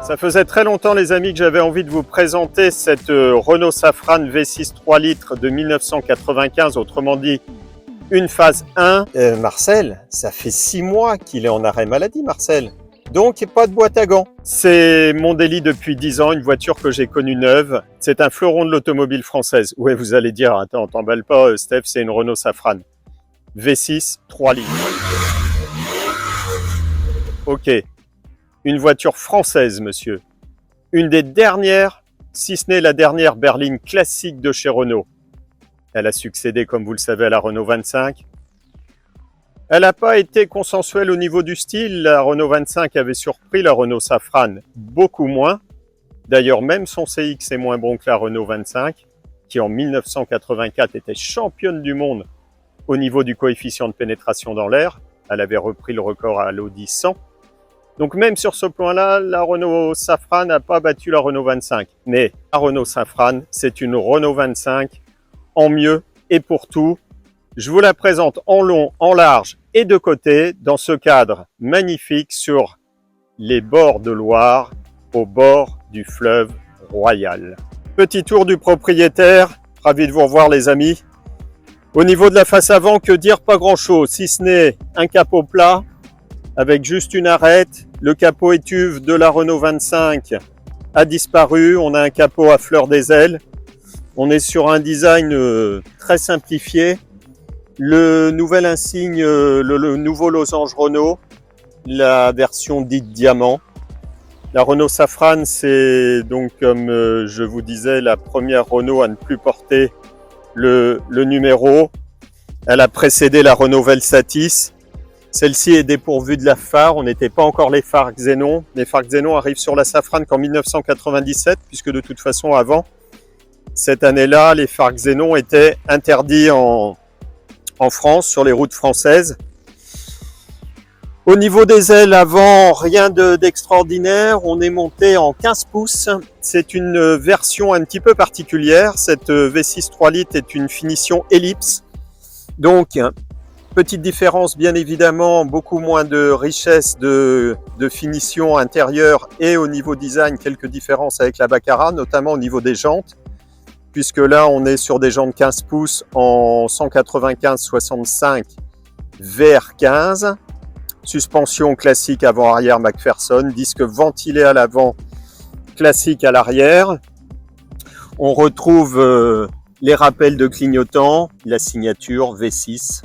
Ça faisait très longtemps, les amis, que j'avais envie de vous présenter cette Renault Safrane V6 3 litres de 1995, autrement dit une phase 1. Marcel, ça fait 6 mois qu'il est en arrêt maladie, Marcel. Donc, pas de boîte à gants. C'est mon délit depuis 10 ans, une voiture que j'ai connue neuve. C'est un fleuron de l'automobile française. Ouais, vous allez dire, attends, t'emballes pas, Steph, c'est une Renault Safrane. V6 3 litres. Ok. Une voiture française, monsieur. Une des dernières, si ce n'est la dernière berline classique de chez Renault. Elle a succédé, comme vous le savez, à la Renault 25. Elle n'a pas été consensuelle au niveau du style. La Renault 25 avait surpris la Renault Safrane beaucoup moins. D'ailleurs, même son CX est moins bon que la Renault 25, qui en 1984 était championne du monde au niveau du coefficient de pénétration dans l'air. Elle avait repris le record à l'Audi 100. Donc même sur ce point-là, la Renault Safrane n'a pas battu la Renault 25. Mais la Renault Safrane, c'est une Renault 25 en mieux et pour tout. Je vous la présente en long, en large et de côté dans ce cadre magnifique sur les bords de Loire, au bord du fleuve Royal. Petit tour du propriétaire, ravi de vous revoir les amis. Au niveau de la face avant, que dire, pas grand-chose, si ce n'est un capot plat avec juste une arête. Le capot étuve de la Renault 25 a disparu, on a un capot à fleur des ailes. On est sur un design très simplifié. Le nouvel insigne, le nouveau losange Renault, la version dite diamant. La Renault Safrane, c'est donc, comme je vous disais, la première Renault à ne plus porter le numéro. Elle a précédé la Renault Velsatis. Celle-ci est dépourvue de la phare. On n'était pas encore les phares Xénon. Les phares Xénon arrivent sur la Safrane qu'en 1997, puisque de toute façon, avant cette année-là, les phares Xénon étaient interdits en France, sur les routes françaises. Au niveau des ailes avant, rien d'extraordinaire. On est monté en 15 pouces. C'est une version un petit peu particulière. Cette V6 3 litres est une finition ellipse. Donc, petite différence, bien évidemment, beaucoup moins de richesse de finition intérieure et au niveau design, quelques différences avec la Baccara, notamment au niveau des jantes, puisque là, on est sur des jantes 15 pouces en 195-65 VR15, suspension classique avant-arrière McPherson, disque ventilé à l'avant, classique à l'arrière. On retrouve les rappels de clignotants, la signature V6.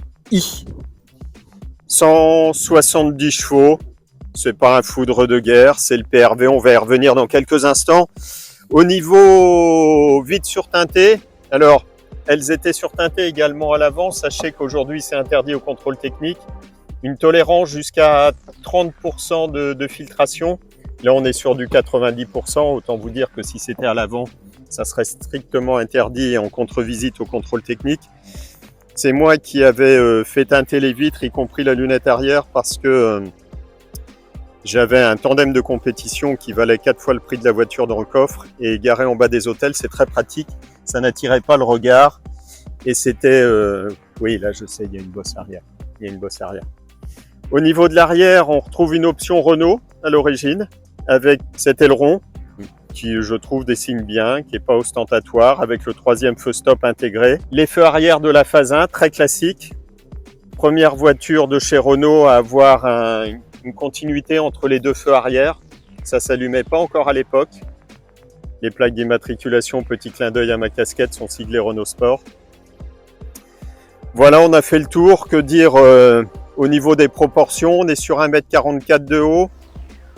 170 chevaux, c'est pas un foudre de guerre, c'est le PRV, on va y revenir dans quelques instants. Au niveau vitres surteintées, alors elles étaient surteintées également à l'avant, sachez qu'aujourd'hui c'est interdit au contrôle technique, une tolérance jusqu'à 30% de filtration, là on est sur du 90%, autant vous dire que si c'était à l'avant, ça serait strictement interdit en contre-visite au contrôle technique. C'est moi qui avais fait teinter les vitres, y compris la lunette arrière, parce que j'avais un tandem de compétition qui valait 4 fois le prix de la voiture dans le coffre et garé en bas des hôtels, c'est très pratique, ça n'attirait pas le regard et c'était... oui, là je sais, il y a une bosse arrière. Au niveau de l'arrière, on retrouve une option Renault à l'origine avec cet aileron qui, je trouve, dessine bien, qui n'est pas ostentatoire, avec le troisième feu stop intégré. Les feux arrière de la phase 1, très classique. Première voiture de chez Renault à avoir une continuité entre les deux feux arrière. Ça ne s'allumait pas encore à l'époque. Les plaques d'immatriculation, petit clin d'œil à ma casquette, sont siglées Renault Sport. Voilà, on a fait le tour. Que dire au niveau des proportions? On est sur 1m44 de haut,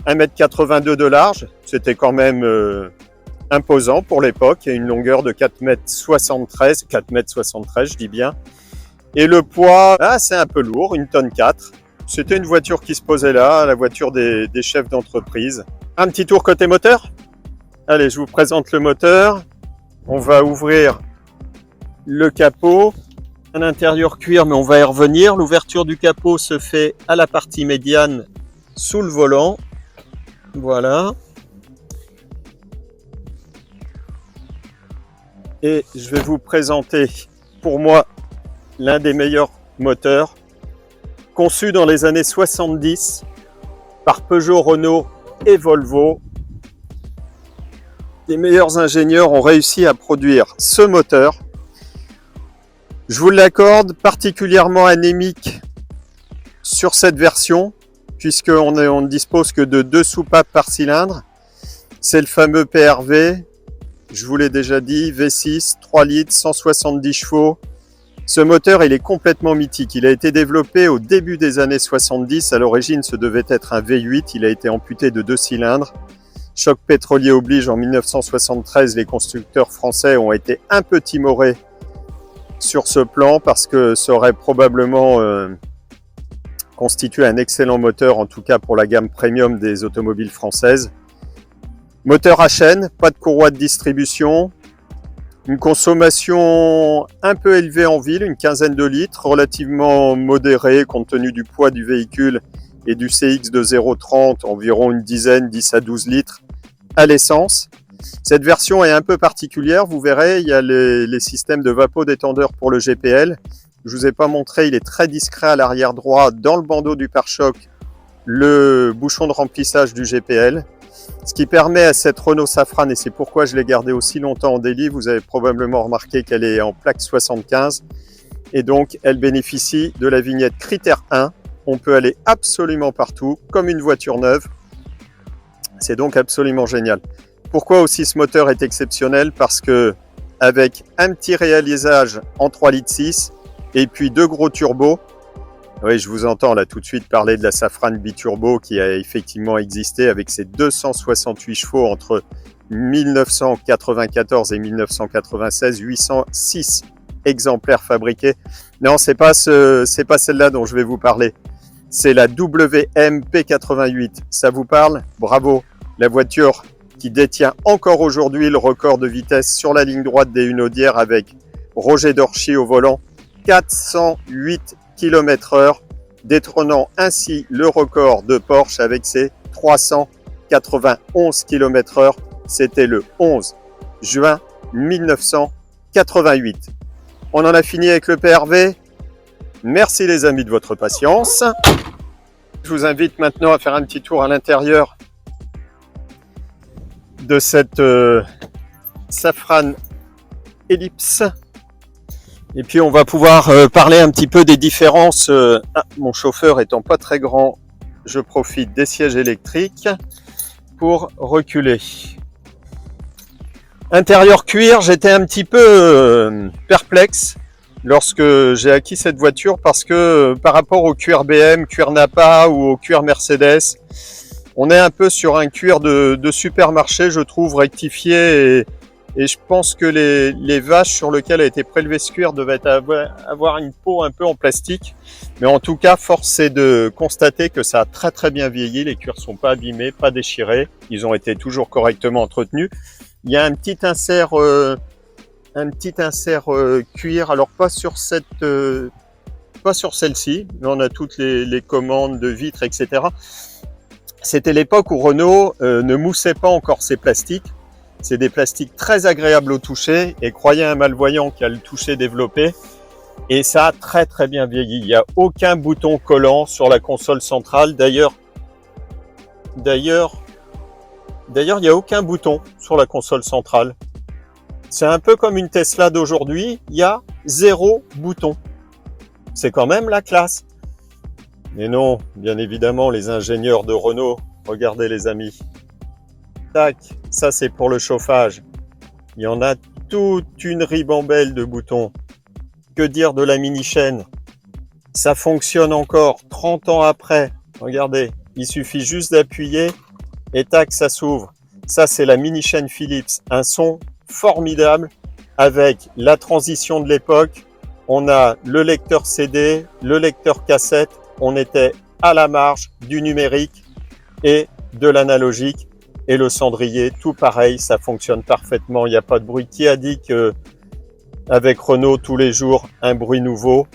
1m82 de large, c'était quand même imposant pour l'époque, et une longueur de 4m73, je dis bien. Et le poids, c'est un peu lourd, 1,4 tonne. C'était une voiture qui se posait là, la voiture des chefs d'entreprise. Un petit tour côté moteur. Allez, je vous présente le moteur. On va ouvrir le capot. Un intérieur cuir, mais on va y revenir. L'ouverture du capot se fait à la partie médiane sous le volant. Voilà. Et je vais vous présenter, pour moi, l'un des meilleurs moteurs, conçu dans les années 70 par Peugeot, Renault et Volvo, les meilleurs ingénieurs ont réussi à produire ce moteur. Je vous l'accorde, particulièrement anémique sur cette version, puisqu'on ne dispose que de 2 soupapes par cylindre. C'est le fameux PRV, je vous l'ai déjà dit, V6, 3 litres, 170 chevaux. Ce moteur, il est complètement mythique. Il a été développé au début des années 70. À l'origine, ce devait être un V8. Il a été amputé de 2 cylindres. Choc pétrolier oblige, en 1973, les constructeurs français ont été un peu timorés sur ce plan parce que ça aurait probablement constitué un excellent moteur, en tout cas pour la gamme premium des automobiles françaises. Moteur à chaîne, pas de courroie de distribution, une consommation un peu élevée en ville, une quinzaine de litres, relativement modérée compte tenu du poids du véhicule et du CX de 0,30, environ une dizaine, 10 à 12 litres à l'essence. Cette version est un peu particulière, vous verrez, il y a les systèmes de vapodétendeur pour le GPL. Je ne vous ai pas montré, il est très discret à l'arrière droit, dans le bandeau du pare-choc, le bouchon de remplissage du GPL. Ce qui permet à cette Renault Safrane, et c'est pourquoi je l'ai gardée aussi longtemps en délit, vous avez probablement remarqué qu'elle est en plaque 75, et donc elle bénéficie de la vignette Critère 1. On peut aller absolument partout, comme une voiture neuve. C'est donc absolument génial. Pourquoi aussi ce moteur est exceptionnel? Parce que avec un petit réalisage en 3,6 litres et puis 2 gros turbos, oui, je vous entends là tout de suite parler de la Safrane biturbo qui a effectivement existé avec ses 268 chevaux entre 1994 et 1996, 806 exemplaires fabriqués. Non, c'est pas celle-là dont je vais vous parler. C'est la WM-P88. Ça vous parle? Bravo. La voiture qui détient encore aujourd'hui le record de vitesse sur la ligne droite des Hunaudières avec Roger Dorchy au volant, 408 km/h, détrônant ainsi le record de Porsche avec ses 391 km/h. C'était le 11 juin 1988. On en a fini avec le PRV. Merci les amis de votre patience. Je vous invite maintenant à faire un petit tour à l'intérieur de cette Safrane Ellipse. Et puis on va pouvoir parler un petit peu des différences. Mon chauffeur étant pas très grand, je profite des sièges électriques pour reculer. Intérieur cuir, j'étais un petit peu perplexe lorsque j'ai acquis cette voiture parce que par rapport au cuir BM, cuir Napa ou au cuir Mercedes, on est un peu sur un cuir de supermarché, je trouve, rectifié. Et je pense que les vaches sur lesquelles a été prélevé ce cuir devaient avoir une peau un peu en plastique. Mais en tout cas, force est de constater que ça a très très bien vieilli. Les cuirs sont pas abîmés, pas déchirés. Ils ont été toujours correctement entretenus. Il y a un petit insert cuir. Alors pas sur celle-ci, mais on a toutes les commandes de vitres, etc. C'était l'époque où Renault ne moussait pas encore ses plastiques. C'est des plastiques très agréables au toucher et croyez un malvoyant qui a le toucher développé et ça a très très bien vieilli. Il n'y a aucun bouton collant sur la console centrale. D'ailleurs, il n'y a aucun bouton sur la console centrale. C'est un peu comme une Tesla d'aujourd'hui, il y a 0 bouton. C'est quand même la classe. Mais non, bien évidemment, les ingénieurs de Renault, regardez les amis. Tac, ça c'est pour le chauffage. Il y en a toute une ribambelle de boutons. Que dire de la mini-chaîne? Ça fonctionne encore 30 ans après. Regardez, il suffit juste d'appuyer et tac, ça s'ouvre. Ça c'est la mini-chaîne Philips. Un son formidable avec la transition de l'époque. On a le lecteur CD, le lecteur cassette. On était à la marge du numérique et de l'analogique. Et le cendrier, tout pareil, ça fonctionne parfaitement, il n'y a pas de bruit. Qui a dit qu'avec Renault, tous les jours, un bruit nouveau?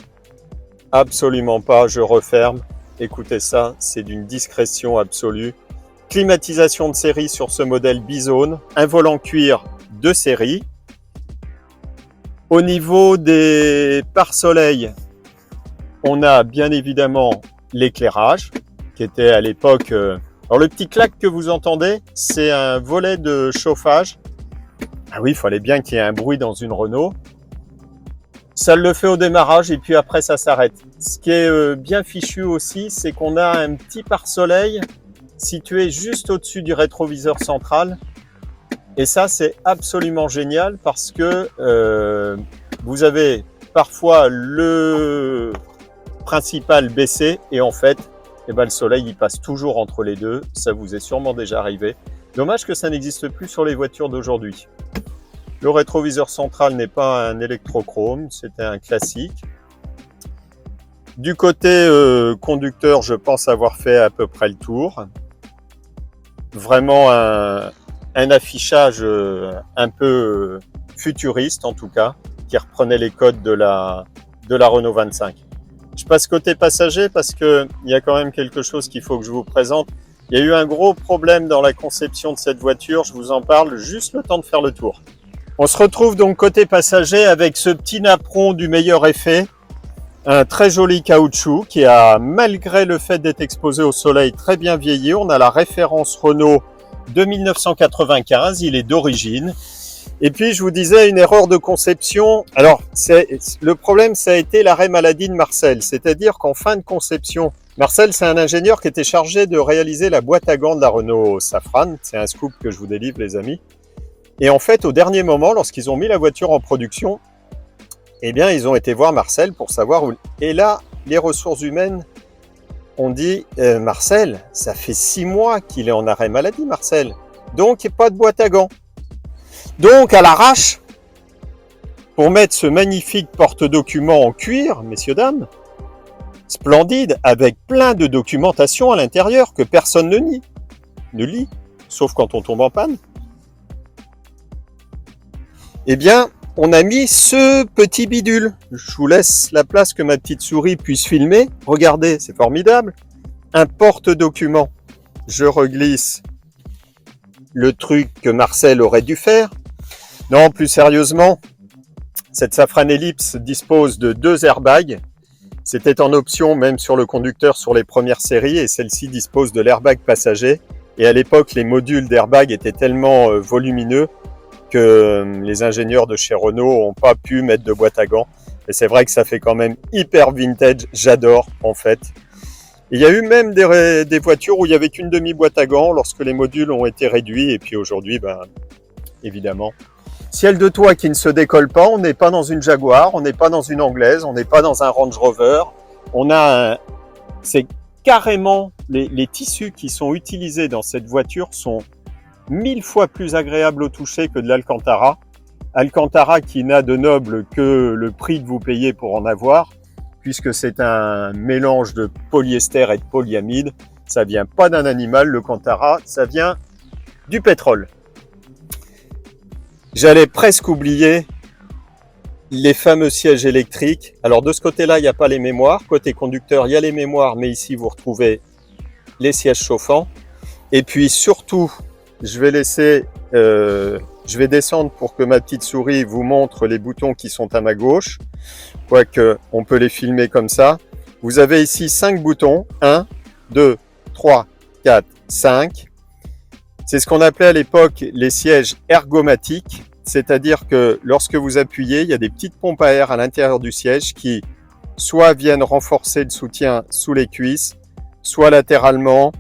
Absolument pas, je referme. Écoutez ça, c'est d'une discrétion absolue. Climatisation de série sur ce modèle Bizone, un volant cuir de série. Au niveau des pare-soleil, on a bien évidemment l'éclairage, qui était à l'époque... Alors le petit clac que vous entendez, c'est un volet de chauffage Ah oui, il fallait bien qu'il y ait un bruit dans une Renault. Ça le fait au démarrage et puis après ça s'arrête. Ce qui est bien fichu aussi, c'est qu'on a un petit pare-soleil situé juste au-dessus du rétroviseur central. Et ça, c'est absolument génial parce que vous avez parfois le principal baissé et en fait, eh ben, le soleil il passe toujours entre les deux. Ça vous est sûrement déjà arrivé. Dommage que ça n'existe plus sur les voitures d'aujourd'hui. Le rétroviseur central n'est pas un électrochrome, c'était un classique. Du côté conducteur, je pense avoir fait à peu près le tour. Vraiment un affichage un peu futuriste en tout cas, qui reprenait les codes de la Renault 25. Je passe côté passager parce qu'il y a quand même quelque chose qu'il faut que je vous présente. Il y a eu un gros problème dans la conception de cette voiture, je vous en parle juste le temps de faire le tour. On se retrouve donc côté passager avec ce petit napperon du meilleur effet, un très joli caoutchouc qui a, malgré le fait d'être exposé au soleil, très bien vieilli. On a la référence Renault de 1995, il est d'origine. Et puis je vous disais une erreur de conception. Alors le problème, ça a été l'arrêt maladie de Marcel, c'est-à-dire qu'en fin de conception, Marcel, c'est un ingénieur qui était chargé de réaliser la boîte à gants de la Renault Safrane. C'est un scoop que je vous délivre, les amis. Et en fait, au dernier moment, lorsqu'ils ont mis la voiture en production, eh bien, ils ont été voir Marcel pour savoir où. Et là, les ressources humaines ont dit Marcel, ça fait 6 mois qu'il est en arrêt maladie, Marcel. Donc, il n'y a pas de boîte à gants. Donc, à l'arrache, pour mettre ce magnifique porte-document en cuir, messieurs, dames, splendide, avec plein de documentation à l'intérieur que personne ne lit, sauf quand on tombe en panne. Eh bien, on a mis ce petit bidule. Je vous laisse la place que ma petite souris puisse filmer. Regardez, c'est formidable. Un porte-document. Je reglisse le truc que Marcel aurait dû faire. Non, plus sérieusement, cette Safrane Ellipse dispose de 2 airbags. C'était en option même sur le conducteur sur les premières séries et celle-ci dispose de l'airbag passager. Et à l'époque, les modules d'airbag étaient tellement volumineux que les ingénieurs de chez Renault n'ont pas pu mettre de boîte à gants. Et c'est vrai que ça fait quand même hyper vintage, j'adore en fait. Il y a eu même des voitures où il n'y avait qu'une demi-boîte à gants lorsque les modules ont été réduits. Et puis aujourd'hui, ben, évidemment, ciel de toit qui ne se décolle pas, on n'est pas dans une Jaguar, on n'est pas dans une Anglaise, on n'est pas dans un Range Rover. C'est carrément, les tissus qui sont utilisés dans cette voiture sont 1000 fois plus agréable au toucher que de l'Alcantara. Alcantara qui n'a de noble que le prix que vous payez pour en avoir, puisque c'est un mélange de polyester et de polyamide. Ça vient pas d'un animal, le Cantara, ça vient du pétrole. J'allais presque oublier les fameux sièges électriques. Alors de ce côté-là, il n'y a pas les mémoires. Côté conducteur, il y a les mémoires, mais ici vous retrouvez les sièges chauffants. Et puis surtout, je vais descendre pour que ma petite souris vous montre les boutons qui sont à ma gauche, quoique on peut les filmer comme ça. Vous avez ici 5 boutons, 1, 2, 3, 4, 5. C'est ce qu'on appelait à l'époque les sièges ergomatiques, c'est-à-dire que lorsque vous appuyez, il y a des petites pompes à air à l'intérieur du siège qui soit viennent renforcer le soutien sous les cuisses, soit latéralement,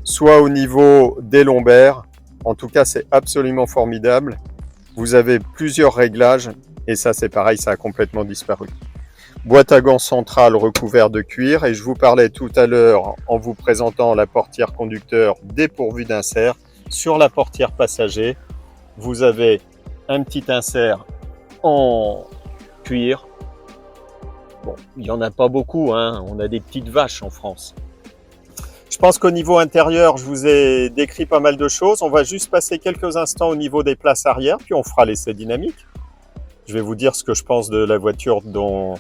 soit au niveau des lombaires. En tout cas, c'est absolument formidable. Vous avez plusieurs réglages et ça, c'est pareil, ça a complètement disparu. Boîte à gants centrale recouverte de cuir et je vous parlais tout à l'heure en vous présentant la portière conducteur dépourvue d'insert. Sur la portière passager, vous avez un petit insert en cuir. Bon, il n'y en a pas beaucoup, hein. On a des petites vaches en France. Je pense qu'au niveau intérieur, je vous ai décrit pas mal de choses. On va juste passer quelques instants au niveau des places arrière, puis on fera l'essai dynamique. Je vais vous dire ce que je pense de la voiture dont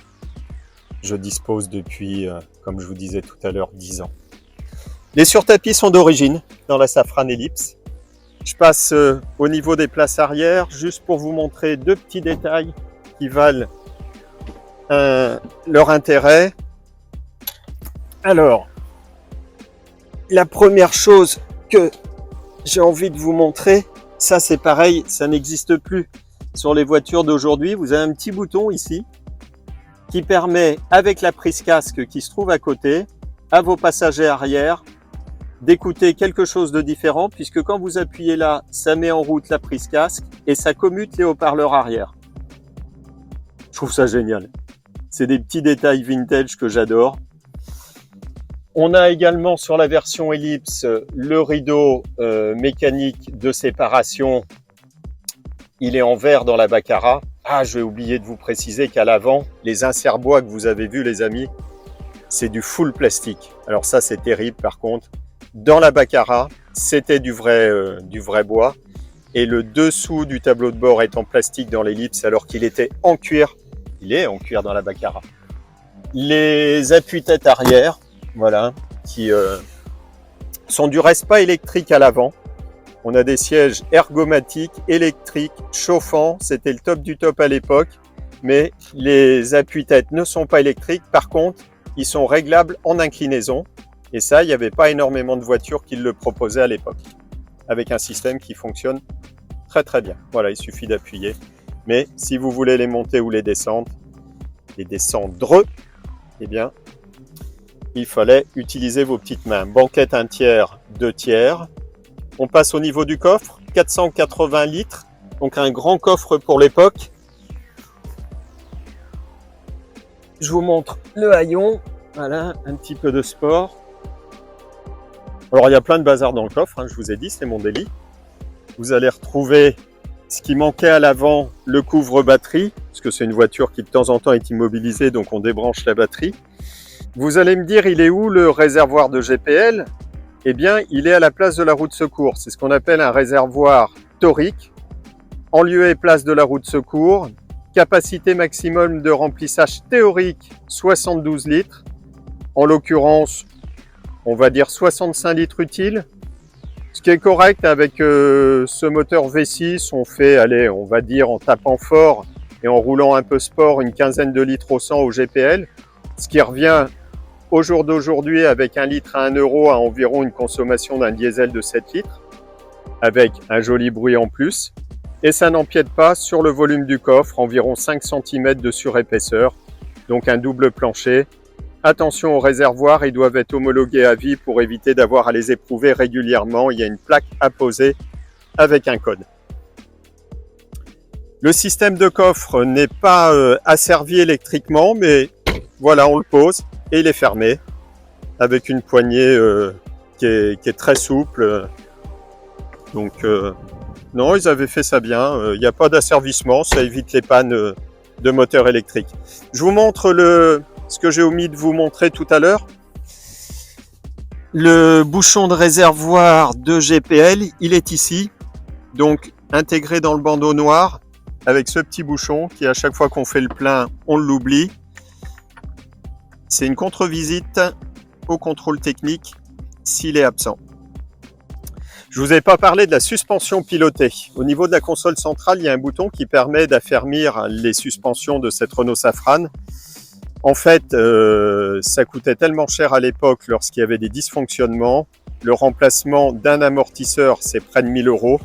je dispose depuis, comme je vous disais tout à l'heure, 10 ans. Les surtapis sont d'origine dans la Safrane Ellipse. Je passe au niveau des places arrière, juste pour vous montrer 2 petits détails qui valent leur intérêt. Alors, la première chose que j'ai envie de vous montrer, Ça, c'est pareil, ça n'existe plus. Sur les voitures d'aujourd'hui, vous avez un petit bouton ici qui permet, avec la prise casque qui se trouve à côté, à vos passagers arrière d'écouter quelque chose de différent, puisque quand vous appuyez là, ça met en route la prise casque et ça commute les haut-parleurs arrière. Je trouve ça génial. C'est des petits détails vintage que j'adore. On a également sur la version Ellipse le rideau mécanique de séparation. Il est en verre dans la Baccara. Ah, je vais oublier de vous préciser qu'à l'avant, les inserts bois que vous avez vus, les amis, c'est du full plastique. Alors ça, c'est terrible par contre. Dans la Baccara, c'était du vrai bois. Et le dessous du tableau de bord est en plastique dans l'Ellipse, alors qu'il était en cuir. Il est en cuir dans la Baccara. Les appuis-têtes arrière, voilà, qui sont du reste pas électriques à l'avant. On a des sièges ergomatiques, électriques, chauffants. C'était le top du top à l'époque. Mais les appuis-têtes ne sont pas électriques. Par contre, ils sont réglables en inclinaison. Et ça, il n'y avait pas énormément de voitures qui le proposaient à l'époque. Avec un système qui fonctionne très très bien. Voilà, il suffit d'appuyer. Mais si vous voulez les monter ou les descendre, eh bien, il fallait utiliser vos petites mains. Banquette 1 tiers, 2 tiers. On passe au niveau du coffre, 480 litres. Donc un grand coffre pour l'époque. Je vous montre le haillon. Voilà, un petit peu de sport. Alors il y a plein de bazar dans le coffre, hein, je vous ai dit, c'est mon délit. Vous allez retrouver ce qui manquait à l'avant, le couvre-batterie, parce que c'est une voiture qui de temps en temps est immobilisée, donc on débranche la batterie. Vous allez me dire, il est où le réservoir de GPL? Eh bien, il est à la place de la roue de secours. C'est ce qu'on appelle un réservoir torique, en lieu et place de la roue de secours. Capacité maximum de remplissage théorique, 72 litres. En l'occurrence, on va dire 65 litres utiles. Ce qui est correct avec ce moteur V6, on fait, allez, on va dire en tapant fort et en roulant un peu sport, une quinzaine de litres au 100 au GPL. Ce qui revient au jour d'aujourd'hui avec 1 litre à 1 euro à environ une consommation d'un diesel de 7 litres, avec un joli bruit en plus. Et ça n'empiète pas sur le volume du coffre, environ 5 cm de surépaisseur, donc un double plancher. Attention aux réservoirs, ils doivent être homologués à vie pour éviter d'avoir à les éprouver régulièrement. Il y a une plaque à poser avec un code. Le système de coffre n'est pas asservi électriquement, mais voilà, on le pose et il est fermé avec une poignée qui est très souple. Donc non, ils avaient fait ça bien. Il n'y a pas d'asservissement, ça évite les pannes de moteur électrique. Je vous montre ce que j'ai omis de vous montrer tout à l'heure. Le bouchon de réservoir de GPL, il est ici, donc intégré dans le bandeau noir avec ce petit bouchon qui, à chaque fois qu'on fait le plein, on l'oublie. C'est une contre-visite au contrôle technique s'il est absent. Je ne vous ai pas parlé de la suspension pilotée. Au niveau de la console centrale, il y a un bouton qui permet d'affermir les suspensions de cette Renault Safrane. En fait, ça coûtait tellement cher à l'époque lorsqu'il y avait des dysfonctionnements. Le remplacement d'un amortisseur, c'est près de 1 000 euros.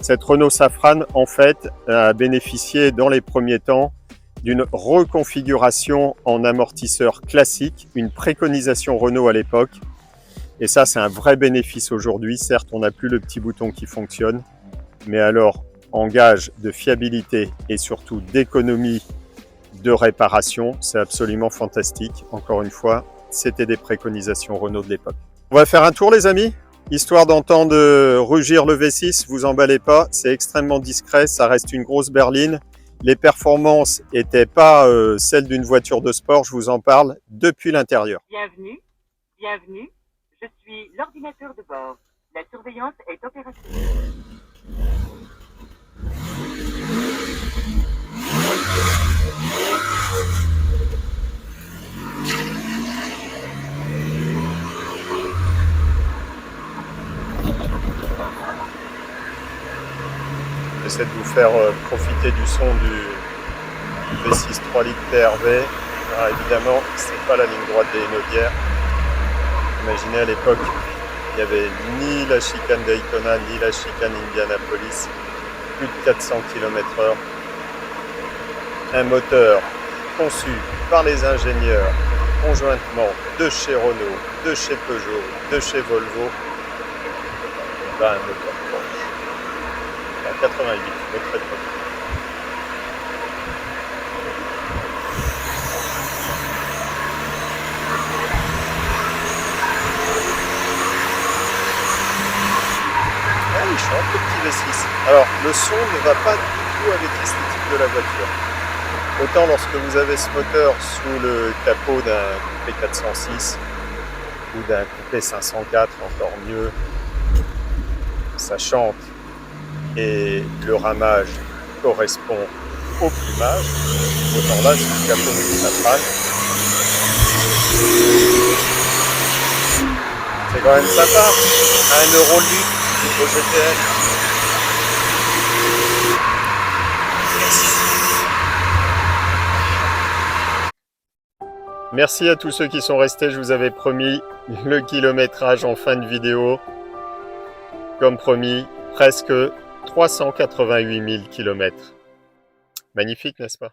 Cette Renault Safrane, en fait, a bénéficié dans les premiers temps d'une reconfiguration en amortisseur classique, une préconisation Renault à l'époque. Et ça, c'est un vrai bénéfice aujourd'hui. Certes, on n'a plus le petit bouton qui fonctionne, mais alors, en gage de fiabilité et surtout d'économie de réparation, c'est absolument fantastique. Encore une fois, c'était des préconisations Renault de l'époque. On va faire un tour, les amis, histoire d'entendre rugir le V6. Vous emballez pas, c'est extrêmement discret, ça reste une grosse berline. Les performances n'étaient pas celles d'une voiture de sport, je vous en parle depuis l'intérieur. Bienvenue, bienvenue, je suis l'ordinateur de bord. La surveillance est opérationnelle. J'essaie de vous faire profiter du son du V6 3 litres TRV. Alors évidemment, c'est pas la ligne droite des Hénaudières. Imaginez à l'époque Il n'y avait ni la chicane Daytona, ni la chicane Indianapolis. Plus de 400 km/h. Un moteur conçu par les ingénieurs conjointement de chez Renault, de chez Peugeot, de chez Volvo. Là, un moteur Porsche. En 88, le très très bien. Ah oui, je suis un peu petit V6. Alors, le son ne va pas du tout avec l'esthétique de la voiture. Autant lorsque vous avez ce moteur sous le capot d'un coupé 406 ou d'un coupé 504, encore mieux, ça chante et le ramage correspond au plumage. Autant là, sous le capot multilatéral, c'est quand même sympa. 1 € le litre au GTL. Merci à tous ceux qui sont restés, je vous avais promis le kilométrage en fin de vidéo. Comme promis, presque 388 000 km. Magnifique, n'est-ce pas?